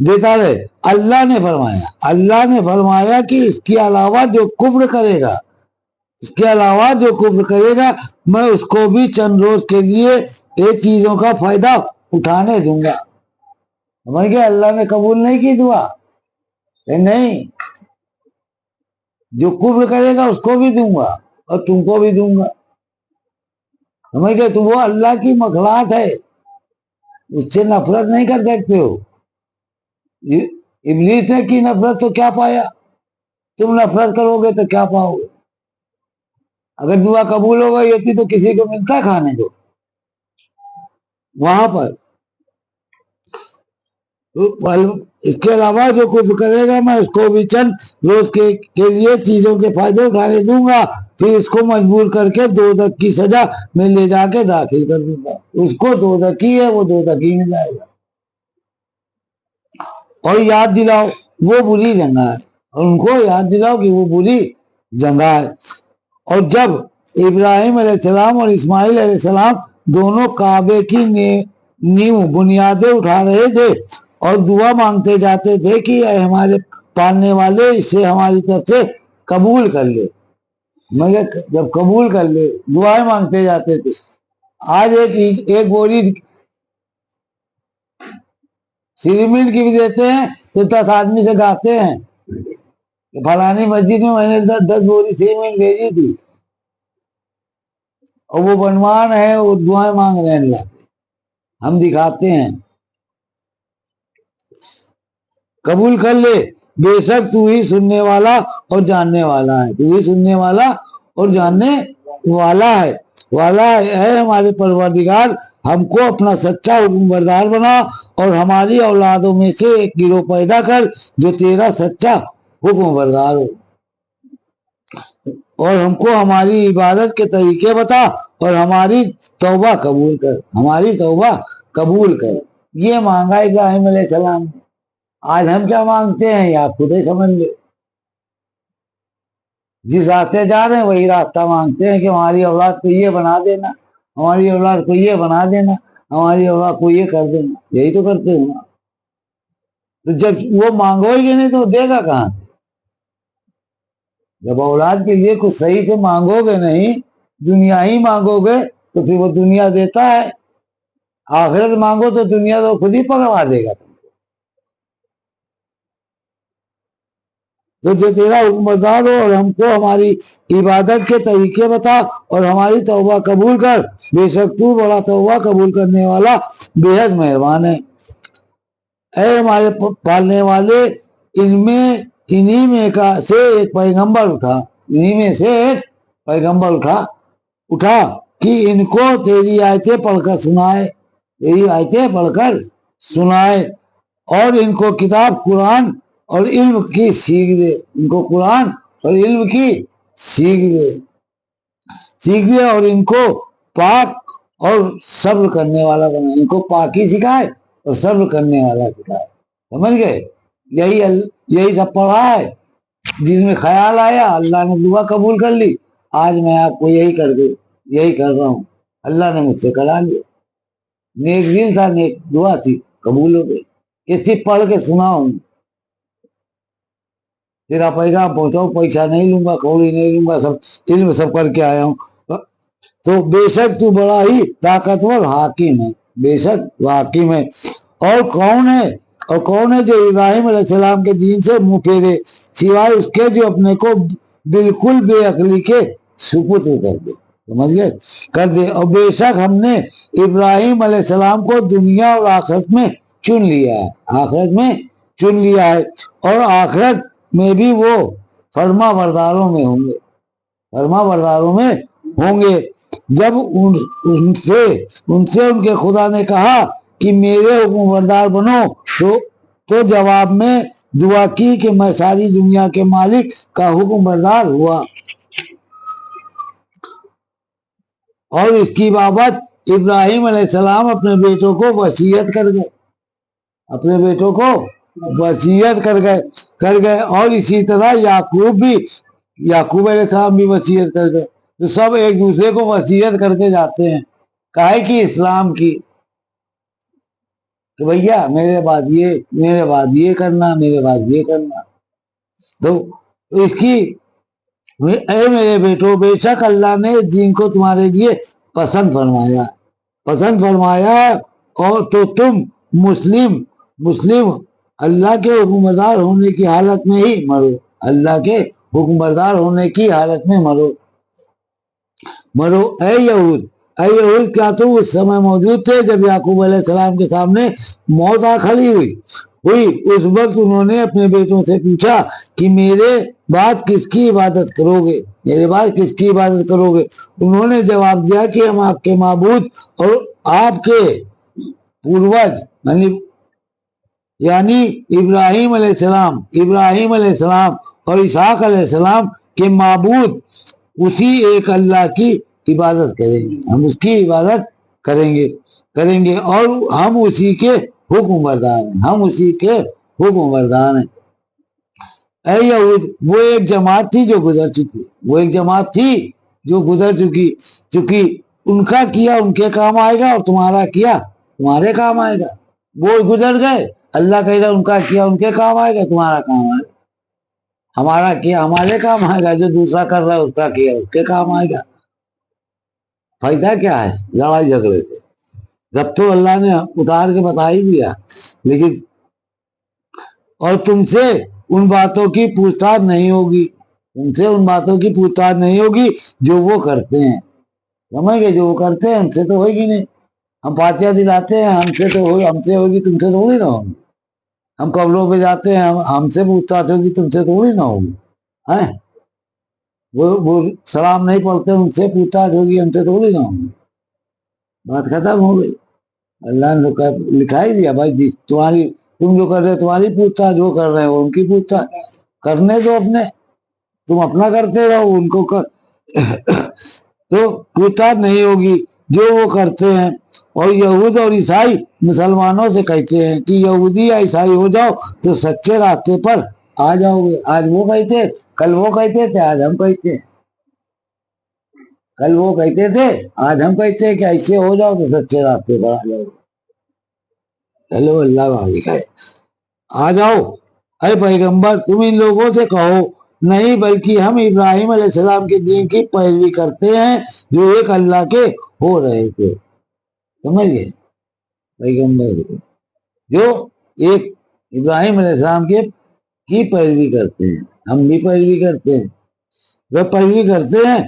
دیتا رہے۔ اللہ نے فرمایا کہ اس کے علاوہ جو کفر کرے گا، اس کے علاوہ جو کفر کرے گا میں اس کو بھی چند روز کے لیے ایک چیزوں کا فائدہ اٹھانے دوں گا۔ سمجھ گئے؟ اللہ نے قبول نہیں کی دعا کہ نہیں، جو کفر کرے گا اس کو بھی دوں گا اور تم کو بھی دوں گا۔ سمجھ گئے؟ تو وہ اللہ کی مخلوقات ہے، اس سے نفرت نہیں کر سکتے ہو۔ ابلیس نے کی نفرت تو کیا پایا؟ تم نفرت کرو گے تو کیا پاؤ گے؟ اگر دعا قبول ہو گئی ہوتی تو کسی کو ملتا کھانے کو وہاں پر؟ اس کے علاوہ جو کچھ کرے گا میں اس کو بھی چند روز کے لیے چیزوں کے فائدے اٹھانے دوں گا، پھر اس کو مجبور کر کے دوزخ کی سزا میں لے جا کے داخل کر دوں گا۔ اس کو دوزخی ہے، وہ دوزخی میں جائے گا۔ اور یاد دلاؤ وہ بری جگہ ہے، اور ان کو یاد دلاؤ کہ وہ بری جگہ ہے۔ اور جب ابراہیم علیہ السلام اور اسماعیل علیہ السلام دونوں کعبے کی نیو بنیادیں اٹھا رہے تھے اور دعا مانگتے جاتے تھے کہ اے ہمارے پالنے والے اسے ہماری طرف سے قبول کر لے، مگر جب قبول کر لے دعائیں مانگتے جاتے تھے۔ آج ایک بوری سیمنٹ کی بھی دیتے ہیں تو 10 آدمی سے گاتے ہیں کہ فلانی مسجد میں نے 10 بوری سیمنٹ بھیجی تھی، اور وہ بنوان ہے، وہ دعائیں مانگ رہے ہیں اللہ سے، ہم دکھاتے ہیں۔ قبول کر لے، بے شک تو ہی سننے والا اور جاننے والا ہے، تو ہی سننے والا اور جاننے والا ہے۔ اے ہمارے پروردگار، ہم کو اپنا سچا حکم بردار بنا اور ہماری اولادوں میں سے ایک گروہ پیدا کر جو تیرا سچا حکم بردار ہو، اور ہم کو ہماری عبادت کے طریقے بتا اور ہماری توبہ قبول کر۔ یہ مانگا ابراہیم علیہ السلام نے۔ آج ہم کیا مانگتے ہیں آپ خود ہی سمجھ لے۔ جس راستے جا رہے ہیں وہی راستہ مانگتے ہیں کہ ہماری اولاد کو یہ بنا دینا، ہماری اولاد کو یہ بنا دینا، ہماری اولاد کو یہ کر دینا، یہی تو کرتے ہیں نا۔ تو جب وہ مانگو گے نہیں تو دے گا کہاں؟ جب اولاد کے لیے کچھ صحیح سے مانگو گے نہیں، دنیا ہی مانگو گے تو پھر وہ دنیا دیتا ہے، آخرت مانگو تو دنیا تو خود ہی پکڑوا دے گا۔ تو جو تیرا حکم بردار ہو اور ہم کو ہماری عبادت کے طریقے بتا اور ہماری توبہ قبول کر، بے شک تو بڑا توبہ قبول کرنے والا بے حد مہربان ہے۔ اے ہمارے پالنے والے، انہی میں سے ایک پیغمبر اٹھا کہ ان کو تیری آیتیں پڑھ کر سنائے اور ان کو کتاب قرآن اور علم کی سیکھ دے، ان کو قرآن اور علم کی سیکھ دے اور ان کو پاک اور صبر کرنے والا بنائے، ان کو پاکی سکھائے اور صبر کرنے والا سکھائے۔ سمجھ گئے؟ یہی سب پڑھا ہے، جس میں خیال آیا اللہ نے دعا قبول کر لی۔ آج میں آپ کو یہی کر رہا ہوں، اللہ نے مجھ سے کرا لیا، نیک دل تھا، نیک دعا تھی، قبول ہو گئی۔ یہ صرف پڑھ کے سنا ہوں، تیرا پیغام پہنچاؤ، پیسہ نہیں لوں گا، کوڑی نہیں لوں گا، سب علم سب کر کے آیا ہوں۔ تو بے شک تو بڑا ہی طاقتور حاکم ہے، بے شک وہ حاکم ہے۔ اور کون ہے جو ابراہیم علیہ السلام کے دین سے منہ پھیرے سوائے اس کے جو اپنے کو بالکل بے عقلی کے سپرد کر دے۔ اور بے شک ہم نے ابراہیم علیہ السلام کو دنیا اور آخرت میں چن لیا ہے، اور آخرت میں بھی وہ فرما برداروں میں ہوں گے۔ جب ان سے ان کے خدا نے کہا کہ میرے حکم بردار بنو تو جواب میں دعا کی کہ میں ساری دنیا کے مالک کا حکم بردار ہوا۔ اور اس کی بابت ابراہیم علیہ السلام اپنے بیٹوں کو وصیت کر گئے اور اسی طرح یعقوب علیہ السلام بھی وصیت کر گئے۔ تو سب ایک دوسرے کو وصیت کرتے جاتے ہیں، کاہے کی اسلام کی، کہ بھیا میرے بعد یہ کرنا، میرے بعد یہ کرنا. تو اس کی اے میرے بیٹو، بے شک اللہ نے اس دین کو تمہارے لیے پسند فرمایا اور تو تم مسلم اللہ کے حکمبردار ہونے کی حالت میں ہی مرو. اللہ کے حکمبردار ہونے کی حالت میں مرو. اے یہود کیا تم اس سمے موجود تھے جب یعقوب علیہ السلام کے سامنے موت آ کھڑی ہوئی؟ اس وقت انہوں نے اپنے بیٹوں سے پوچھا کہ میرے بعد کس کی عبادت کرو گے؟ انہوں نے جواب دیا کہ ہم آپ کے معبود اور آپ کے پوروج یعنی ابراہیم علیہ السلام اور اسحاق علیہ السلام کے معبود اسی ایک اللہ کی عبادت کریں گے. ہم اس کی عبادت کریں گے اور ہم اسی کے حکم بردار ہیں. اے یہود، وہ ایک جماعت تھی جو گزر چکی. ان کا کیا ان کے کام آئے گا اور تمہارا کیا تمہارے کام آئے گا. وہ گزر گئے، اللہ کہے گا ان کا کیا ان کے کام آئے گا، تمہارا کام آئے گا. ہمارا کیا ہمارے کام آئے گا، جو دوسرا کر رہا ہے اس کا کیا اس کے کام آئے گا. فائدہ کیا ہے لڑائی جھگڑے سے؟ جب تو اللہ نے اتار کے بتا ہی دیا. لیکن اور تم سے ان باتوں کی پوچھ تاچھ نہیں ہوگی جو وہ کرتے ہیں. سمجھ گئے؟ جو وہ کرتے ہیں ان سے تو ہوگی نہیں. ہم فاتحہ دلاتے ہیں، ہم سے ہوگی، تم سے تھوڑی نہ ہوگی. ہم قبروں پہ جاتے ہیں، ہم سے پوچھ تاچھ ہوگی، تم سے تھوڑی نہ ہوگی. وہ سلام نہیں پڑھتے، ان سے پوچھ تاچھ ہوگی، ہم سے تھوڑی نہ ہوگی. بات ختم ہو گئی. اللہ نے لکھا ہی دیا بھائی تم جو کر رہے تمہاری پوچھ تاچھ، وہ کر رہے ہیں وہ ان کی پوچھ تاچھ. کرنے دو اپنے، تم اپنا کرتے رہو، ان کو تو پوچھ تاچھ نہیں ہوگی جو وہ کرتے ہیں. اور یہود اور عیسائی مسلمانوں سے کہتے ہیں کہ یہودی یا عیسائی ہو جاؤ تو سچے راستے پر آ جاؤ گے. آج وہ کہتے، کل وہ کہتے تھے، آج ہم کہتے ہیں. کل وہ کہتے تھے، آج ہم کہتے ہیں کہ ایسے ہو جاؤ تو سچے راستے پر آ جاؤ. چلو اللہ واضح ہے. آ جاؤ اے پیغمبر، تم ان لوگوں سے کہو نہیں بلکہ ہم ابراہیم علیہ السلام کے دین کی پیروی کرتے ہیں جو ایک اللہ کے ہو رہے تھے. سمجھ گئے؟ پیغمبر جو ایک ابراہیم علیہ السلام کی پیروی کرتے ہیں، ہم بھی پیروی کرتے ہیں. جب پیروی کرتے ہیں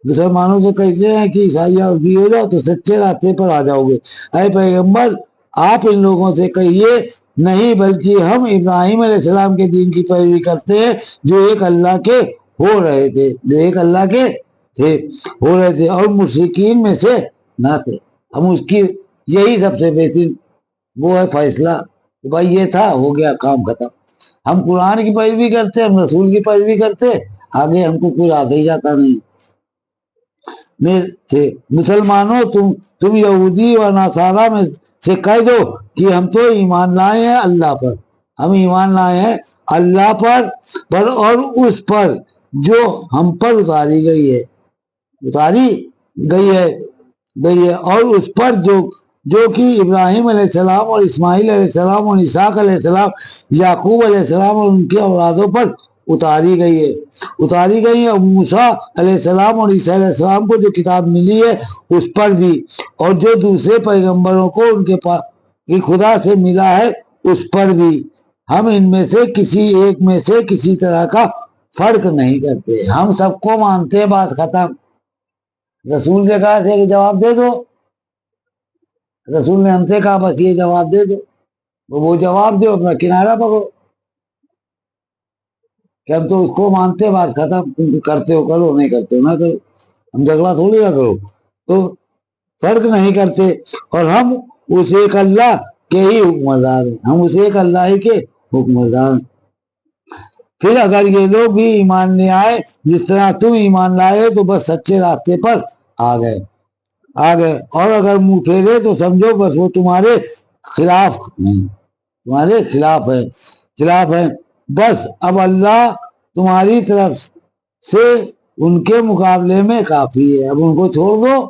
مسلمانوں سے کہتے ہیں کہ عیسائی یہودی ہو جاؤ تو سچے راستے پر آ جاؤ گے. اے پیغمبر، آپ ان لوگوں سے کہیے نہیں بلکہ ہم ابراہیم علیہ السلام کے دین کی پیروی کرتے ہیں جو ایک اللہ کے ہو رہے تھے اور مشرکین میں سے نہ تھے. ہم اس کی یہی سب سے بہترین وہ ہے فیصلہ کہ بھائی یہ تھا، ہو گیا، کام ختم. ہم قرآن کی پیروی کرتے، ہم رسول کی پیروی کرتے، آگے ہم کو کوئی آدھا ہی جاتا نہیں. مسلمانوں، تم یہودی و نصارہ میں سے کہہ دو کہ ہم تو ایمان لائے ہیں اللہ پر. ہم ایمان لائے ہیں اللہ پر اور اس پر جو ہم پر اتاری گئی ہے اور اس پر جو کہ ابراہیم علیہ السلام اور اسماعیل علیہ السلام اور اسحاق علیہ السلام، یعقوب علیہ السلام اور ان کے اولادوں پر اتاری گئی ہے. موسیٰ علیہ السلام اور عیسیٰ علیہ السلام کو جو کتاب ملی ہے اس پر بھی، اور جو دوسرے پیغمبروں کو ان کے پاس خدا سے ملا ہے اس پر بھی. ہم ان میں سے کسی ایک میں سے کسی طرح کا فرق نہیں کرتے، ہم سب کو مانتے ہیں. بات ختم. رسول سے کہا کہ جواب دے دو، رسول نے ہم سے کہا بس یہ جواب دے دو. وہ جواب دو، اپنا کنارہ پکڑو کہ ہم تو اس کو مانتے. بات ختم. تم کرتے ہو کرو، نہیں کرتے ہو نہ کرو. ہم جھگڑا تھوڑی نہ کرو. تو فرق نہیں کرتے اور ہم اس ایک اللہ کے ہی حکمران ہیں. ہم اس ایک اللہ ہی کے حکمران ہیں. پھر اگر یہ لوگ بھی ایمان لے آئے جس طرح تم ایمان لائے تو بس سچے راستے پر آ گئے. اور اگر منہ پھیرے تو سمجھو بس وہ تمہارے خلاف ہیں. بس اب اللہ تمہاری طرف سے ان کے مقابلے میں کافی ہے. اب ان کو چھوڑ دو،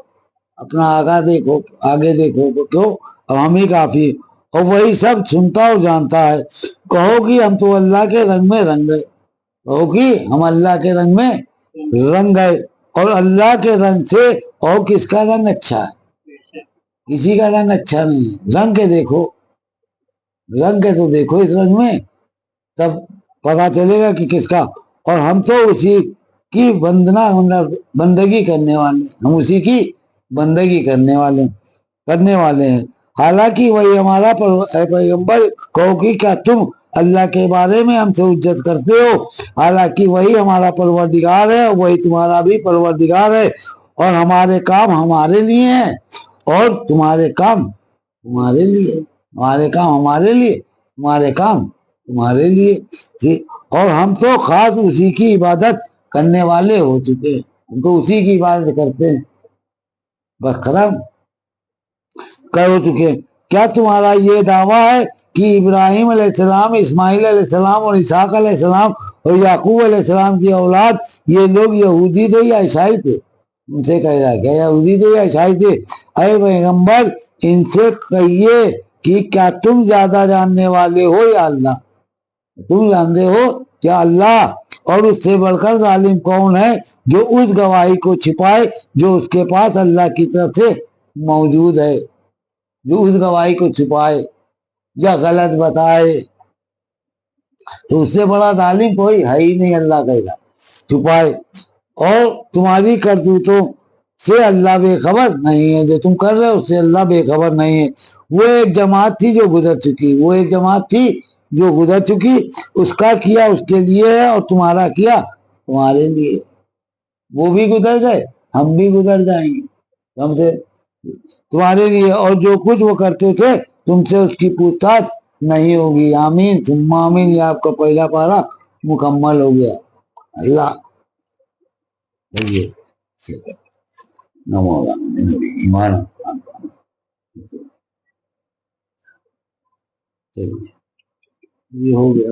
اپنا آگے دیکھو کیوں، اب ہم ہی کافی. اور وہی سب سنتا اور جانتا ہے. کہو کہ ہم تو اللہ کے رنگ میں رنگ گئے. کہو کہ ہم اللہ کے رنگ میں رنگ گئے. اور اللہ کے رنگ سے اور کس کا رنگ اچھا ہے؟ کسی کا رنگ اچھا نہیں ہے. رنگ کے دیکھو، رنگ کے تو دیکھو اس رنگ میں، تب پتا چلے گا کہ کس کا. اور ہم تو اسی کی بندگی کرنے والے، ہم اسی کی بندگی کرنے والے ہیں. حالانکہ وہی ہمارا پیغمبر. کہو کہ کیا تم اللہ کے بارے میں ہم سے حجت کرتے ہو؟ حالانکہ وہی ہمارا پروردگار ہے اور وہی تمہارا بھی پروردگار ہے. اور ہمارے کام ہمارے لیے ہیں اور تمہارے کام تمہارے لیے. ہمارے کام ہمارے لیے، تمہارے کام تمہارے لیے. اور ہم تو خاص اسی کی عبادت کرنے والے ہو چکے ہیں. ہم تو اسی کی عبادت کرتے ہیں. بس ختم ہو چکے. کیا تمہارا یہ دعویٰ ہے کہ ابراہیم علیہ السلام، اسماعیل علیہ السلام اور اسحاق علیہ السلام اور یعقوب علیہ السلام کی اولاد یہ لوگ یہودی تھے یا عیسائی تھے؟ ان سے کہہ رہا ہے کیا یہودی تھے یا عیسائی تھے؟ اے پیغمبر ان سے کہیے کہ کیا تم زیادہ جاننے والے ہو یا اللہ؟ تم جانتے ہو کیا اللہ اور اس سے بڑھ کر ظالم کون ہے جو اس گواہی کو چھپائے جو اس کے پاس اللہ کی طرف سے موجود ہے، جو اس گواہی کو چھپائے یا غلط بتائے. تو اس سے بڑا ظالم کوئی ہے ہی نہیں. اللہ کہے گا چھپائے. اور تمہاری کرتوتوں سے اللہ بے خبر نہیں ہے، جو تم کر رہے ہو اس سے اللہ بے خبر نہیں ہے. وہ ایک جماعت تھی جو گزر چکی، اس کا کیا اس کے لیے ہے اور تمہارا کیا تمہارے لیے. وہ بھی گزر گئے، ہم بھی گزر جائیں گے ہم سے تمہارے لیے. اور جو کچھ وہ کرتے تھے تم سے اس کی پوچھ تاچھ نہیں ہوگی. آمین ثم آمین. یہ آپ کا پہلا پارہ مکمل ہو گیا. اللہ ایمان یہ ہو گیا.